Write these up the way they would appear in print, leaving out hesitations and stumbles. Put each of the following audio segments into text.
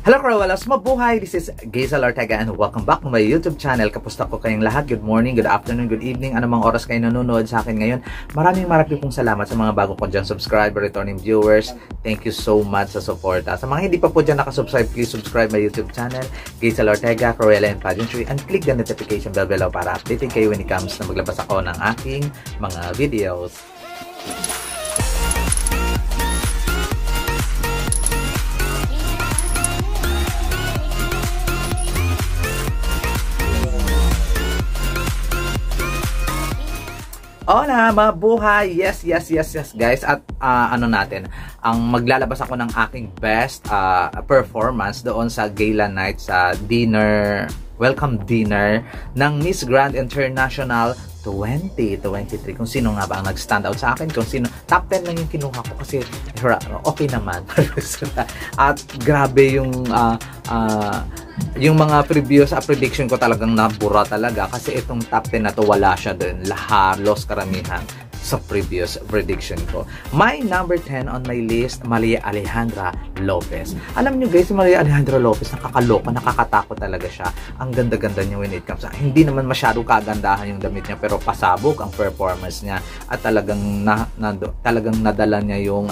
Hello Crawellas, mabuhay! This is Gazel Ortega and welcome back to my YouTube channel. Kapusta ko kayong lahat? Good morning, good afternoon, good evening. Anumang oras kayo nanonood sa akin ngayon. Maraming pong salamat sa mga bago ko dyan subscriber, returning viewers. Thank you so much sa support. Sa mga hindi pa po dyan nakasubscribe, please subscribe my YouTube channel, Gazel Ortega, Cruella and Pageantry, and click the notification bell below para updating kayo when it comes na maglabas ako ng aking mga videos. Hola, mabuhay! Yes guys. At ano natin, ang maglalabas ako ng aking best performance doon sa gala night, sa dinner, welcome dinner ng Miss Grand International 2023. Kung sino nga ba ang nag-stand out sa akin, kung sino, top 10 lang yung kinuha ko kasi okay naman. At grabe yung mga previous prediction ko talagang nabura talaga kasi itong top 10 na to wala siya doon. Halos karamihan sa previous prediction ko. My number 10 on my list, Maria Alejandra Lopez. Alam niyo guys, si Maria Alejandra Lopez, nakakaloka, nakakatakot talaga siya. Ang ganda-ganda niya when it comes. Hindi naman masyado kagandahan yung damit niya pero pasabog ang performance niya at talagang talagang nadala niya yung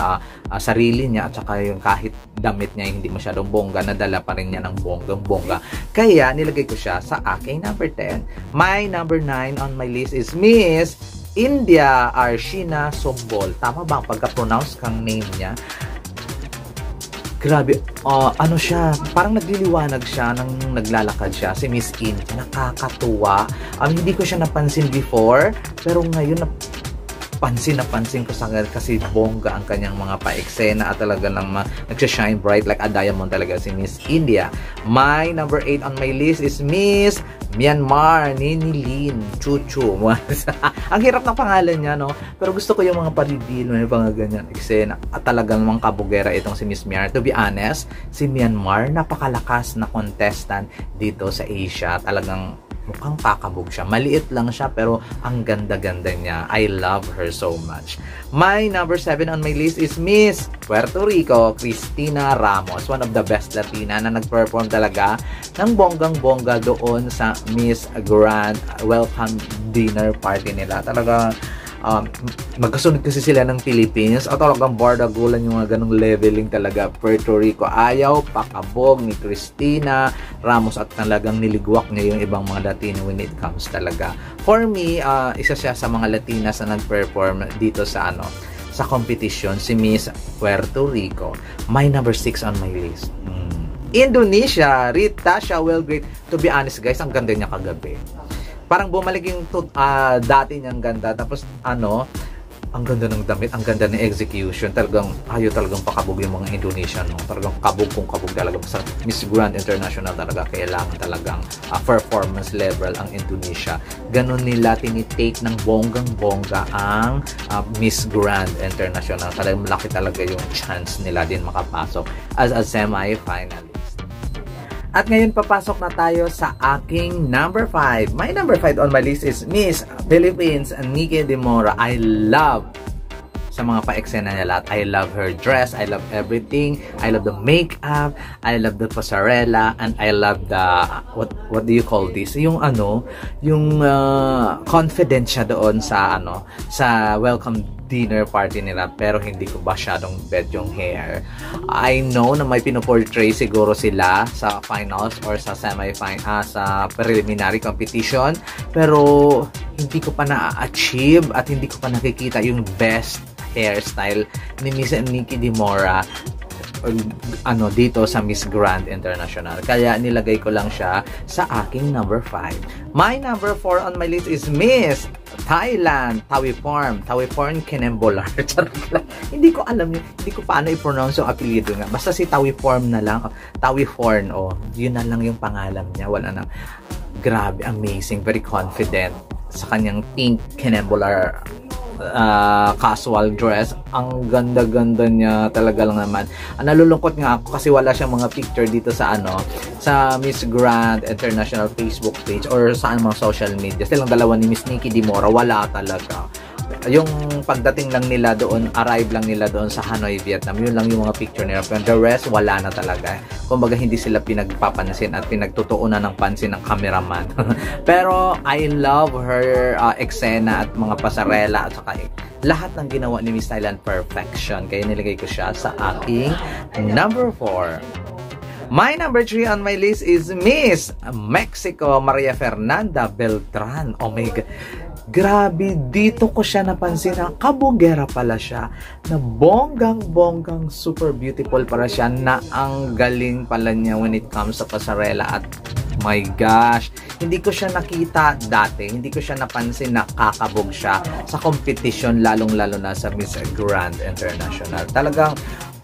sarili niya at saka yung kahit damit niya hindi masyadong bongga, nadala pa rin niya ng bonggang-bongga. Kaya nilagay ko siya sa aking number 10. My number 9 on my list is Miss India Arshina Sombol. Tama ba ang pagka-pronounce kang name niya? Grabe, ano siya, parang nagliliwanag siya nang naglalakad siya, si Miss India. Nakakatuwa. Hindi ko siya napansin before, pero ngayon napansin ko sa kasi bongga ang kanyang mga pa-eksena at talaga lang nagsha-shine bright like a diamond talaga si Miss India. My number 8 on my list is Miss Myanmar, Ninilin Chuchu. Ang hirap ng pangalan niya, no? Pero gusto ko yung mga pa-reveal, may mga ganyan eksena at talagang mga kabugera itong si Miss Myanmar. To be honest, si Myanmar napakalakas na contestant dito sa Asia. Talagang mukhang kakabog siya. Maliit lang siya pero ang ganda-ganda niya. I love her so much. My number 7 on my list is Miss Puerto Rico, Cristina Ramos. One of the best Latina na nag-perform talaga ng bonggang-bongga doon sa Miss Grand Welcome Dinner Party nila. Talaga magkasunod kasi sila ng Philippines at talagang bardagulan yung mga ganong leveling talaga. Puerto Rico ayaw, pakabog ni Cristina Ramos at talagang niligwak niya yung ibang mga Latino when it comes talaga. For me, isa siya sa mga Latinas na nag-perform dito sa sa competition, si Miss Puerto Rico. My number 6 on my list. Indonesia, Rita Shawel Great. To be honest guys, ang ganda niya kagabi. Parang bumalik yung dati niyang ganda. Tapos ang ganda ng damit, ang ganda ng execution. Talagang talagang pakabog yung mga Indonesian, no? Talagang kabog kung kabog talaga. Sa Miss Grand International talaga kailangan talagang performance level ang Indonesia. Ganon nila tinitake ng bonggang-bongga ang Miss Grand International. Talagang malaki talaga yung chance nila din makapasok as a semi-finalist. At ngayon papasok na tayo sa aking number 5. My number 5 on my list is Miss Philippines, Nikki Demora. I love sa mga pa-eksena niya lahat. I love her dress. I love everything. I love the makeup. I love the pasarela. And I love the, what do you call this? Yung yung confident siya doon sa sa welcome dinner party nila, pero hindi ko masyadong bet yung hair. I know na may pinoportray siguro sila sa finals or sa semi-final, sa preliminary competition, pero hindi ko pa na-achieve at hindi ko pa nakikita yung best hairstyle ni Miss Nikki Demora dito sa Miss Grand International. Kaya nilagay ko lang siya sa aking number 5. My number 4 on my list is Miss Thailand, Tawiform Kinembolar. Hindi ko alam yun. Hindi ko paano i-pronounce yung apelyido nga. Basta si Tawiform na lang. Tawiform, yun na lang yung pangalan niya. Wala na. Grabe, amazing, very confident sa kanyang pink Kinembolar casual dress. Ang ganda-ganda niya talaga lang naman. Nalulungkot nga ako kasi wala siyang mga picture dito sa sa Miss Grand International Facebook page or sa mga social media. Silang dalawa ni Miss Nikki Demora, wala talaga. yung pagdating lang nila doon, arrive lang nila doon sa Hanoi, Vietnam, yun lang yung mga picture nila. Pero the rest, wala na talaga. Kumbaga, hindi sila pinagpapansin at pinagtutuunan ng pansin ng cameraman. Pero, I love her eksena at mga pasarela at saka lahat ng ginawa ni Miss Thailand perfection. Kaya nilagay ko siya sa aking number 4. My number 3 on my list is Miss Mexico Maria Fernanda Beltran. Oh my God. Grabe, dito ko siya napansin na kabugera pala siya. Na bonggang-bonggang super beautiful para siya, na ang galing pala niya when it comes sa pasarela. At my gosh, hindi ko siya nakita dati. Hindi ko siya napansin na kakabog siya sa competition, lalong-lalo na sa Miss Grand International. Talagang,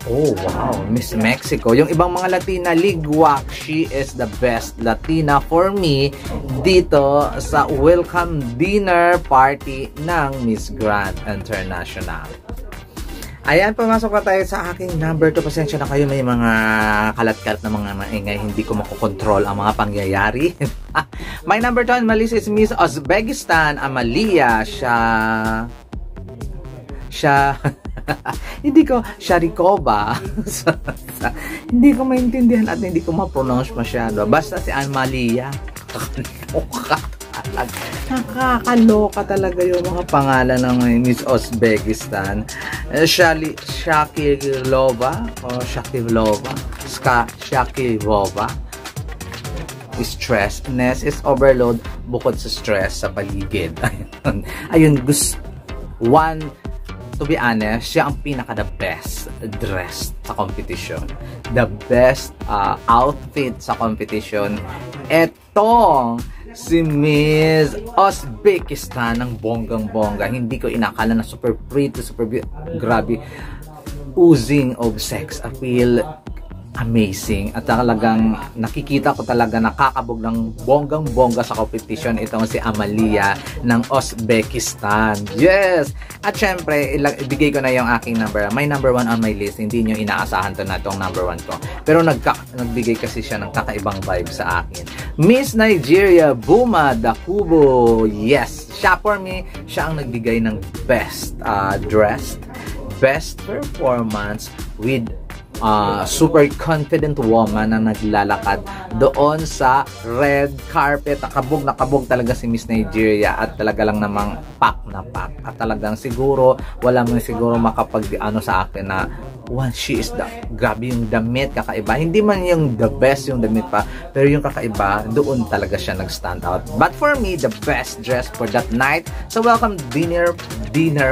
oh wow, Miss Mexico. Yung ibang mga Latina, ligwak, she is the best Latina for me dito sa welcome dinner party ng Miss Grand International. Ayan, pumasok na tayo sa aking number 2. Pasensya na kayo, may mga kalat-kalat na mga maingay. Hindi ko makokontrol ang mga pangyayari. My number 2 on my list is Miss Uzbekistan, Amalia. Hindi ko, Sharikova. Hindi ko maintindihan at hindi ko ma-pronounce masyado. Basta si Amalia. Nakakaloka talaga yung mga pangalan ng Miss Uzbekistan. Shakilova o Shakilova. Shakilova. Stressness is overload bukod sa stress sa paligid. Ayun, to be honest, siya ang pinaka the best dressed sa competition. The best outfit sa competition. Etong si Miss Uzbekistan ng bonggang-bongga. Hindi ko inakala na super pretty, super grabe. Oozing of sex appeal. Amazing. At talagang nakikita ko talaga nakakabog ng bonggang-bongga sa competition itong si Amalia ng Uzbekistan. Yes! At syempre, ibigay ko na yung aking number. My number 1 on my list. Hindi nyo inaasahan to na itong number 1 ko. Pero nagbigay kasi siya ng kakaibang vibe sa akin. Miss Nigeria, Buma Dakubo. Yes! Siya for me, siya ang nagbigay ng best dressed, best performance with super confident woman na naglalakad doon sa red carpet. Nakabog talaga si Miss Nigeria at talaga lang namang pack na pack. At talagang siguro, wala mo siguro makapag-ano sa akin na she is the, grabe yung damit, kakaiba. Hindi man yung the best yung damit pa, pero yung kakaiba, doon talaga siya nag-stand out. But for me, the best dress for that night, so welcome dinner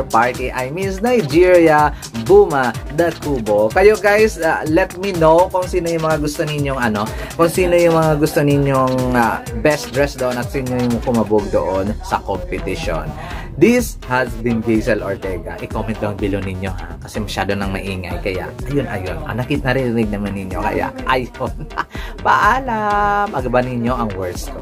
party, ay Miss Nigeria, Buma Dakubo. Kayo guys, let me know kung sino yung mga gusto ninyong kung sino yung mga gusto ninyong best dress doon at sino yung kumabog doon sa competition. This has been Hazel Ortega. I-comment down below ninyo ha, kasi masyado nang maingay. Kaya, ayun. Narinig naman ninyo. Kaya, ayun. Paalam. Agaban ninyo ang words ko.